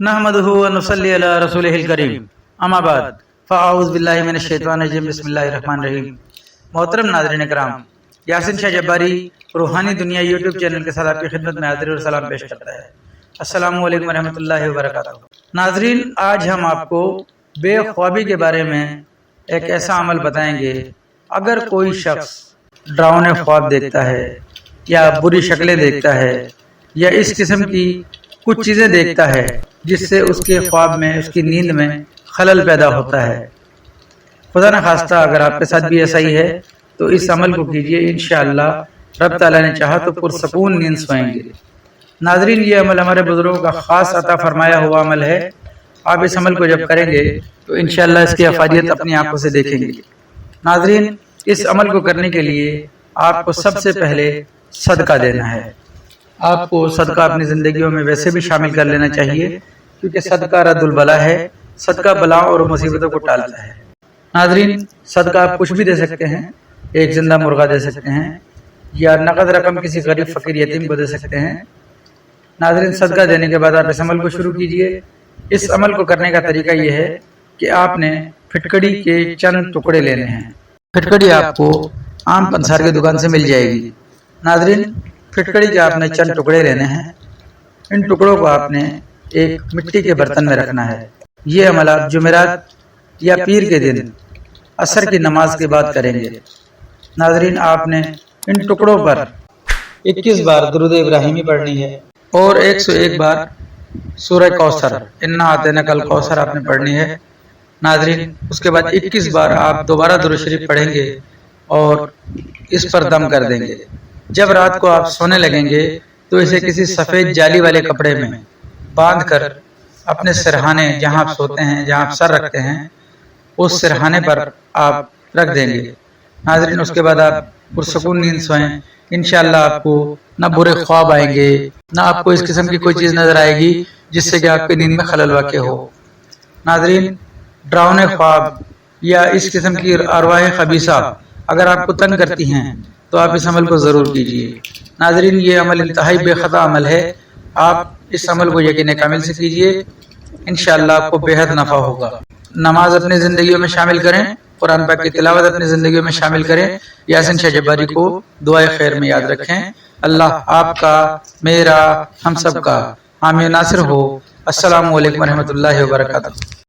नहमदुहु व नुसल्ली अला रसूलिहिल करीम अम्मा बाद फ़अऊज़ु बिल्लाहि मिनश शैतानिर रजीम बिस्मिल्लाहिर रहमानिर रहीम। मोहतरम नाज़रीन किराम, यासीन शाह जब्बारी रूहानी दुनिया यूट्यूब चैनल के साथ आपकी खिदमत में हाज़िर और सलाम पेश करता है। अस्सलामु अलैकुम व रहमतुल्लाहि व बरकातुहू। नाज़रीन, आज हम आपको बेख्वाबी के बारे में एक ऐसा अमल बताएंगे। अगर कोई शख्स डरावने ख्वाब देखता है या बुरी शक्लें देखता है या इस किस्म की कुछ चीज़ें देखता है जिससे उसके ख्वाब में, उसकी नींद में खलल पैदा होता है, खुदा न खास्ता अगर आपके साथ भी ऐसा ही है तो इस अमल को कीजिए। इंशाअल्लाह रब ताला ने चाहा तो पुरसकून नींद सोएंगे। नाजरीन, ये अमल हमारे बुजुर्गों का खास अता फरमाया हुआ अमल है। आप इस अमल को जब करेंगे तो इंशाअल्लाह इसकी अफादियत अपनी आंखों से देखेंगे। नाजरीन, इस अमल को करने के लिए आपको सबसे पहले सदका देना है। आपको सदका अपनी ज़िंदगियों में वैसे भी शामिल कर लेना चाहिए, क्योंकि सदका रद्दुल बला है। सदका बलाओं और मुसीबतों को टालता है। नाजरीन, सदका आप कुछ भी दे सकते हैं। एक जिंदा मुर्गा दे सकते हैं या नकद रकम किसी गरीब फकीर यतीम को दे सकते हैं। नाजरीन, सदका देने के बाद आप इस अमल को शुरू कीजिए। इस अमल को करने का तरीका यह है कि आपने फिटकड़ी के चंद टुकड़े लेने हैं। फिटकड़ी आपको आम पंसार की दुकान से मिल जाएगी। नाजरीन, फिटकड़ी के आपने चंद टुकड़े लेने हैं। इन टुकड़ों को आपने एक मिट्टी के बर्तन में रखना है। ये अमल आप जुमेरात या पीर के दिन असर की नमाज के बाद करेंगे। नाजरीन, आपने इन टुकड़ों पर 21 बार दुरूद इब्राहिमी पढ़नी है और 101 बार सूरह कौसर, इन्ना आतैनाकल कौसर आपने पढ़नी है। नाजरीन, उसके बाद 21 बार आप दोबारा दुरूद शरीफ पढ़ेंगे और इस पर दम कर देंगे। जब रात को आप सोने लगेंगे तो इसे किसी सफ़ेद जाली वाले कपड़े में बांध कर अपने सिरहाने, जहां आप सोते हैं, जहां आप सर रखते हैं, उस सिरहाने पर आप रख देंगे। नाजरीन, उसके बाद आप पुरसकून नींद सोएं। इंशाअल्लाह आपको न बुरे ख्वाब आएंगे, न आपको इस किस्म की कोई चीज़ नजर आएगी जिससे कि आपकी नींद में खलल वाक़ हो। नाजरीन, डरावने ख्वाब या इस किस्म की अरवाह खबीसा अगर आपको तंग करती हैं तो आप इस अमल को ज़रूर कीजिए। नाजरीन, ये अमल इंतहाई बेखता अमल है। आप इस अमल को यकीन कामिल से कीजिए, इंशाअल्लाह आपको बेहद नफ़ा होगा। नमाज अपनी ज़िंदगियों में शामिल करें, कुरान पाक की तिलावत अपनी ज़िंदगियों में शामिल करें। यासीन शाह जब्बारी को दुआए खैर में याद रखें। अल्लाह आपका, मेरा, हम सब का हामी नासिर हो। अस्सलामु अलैकुम व रहमतुल्लाहि व बरकातुहू।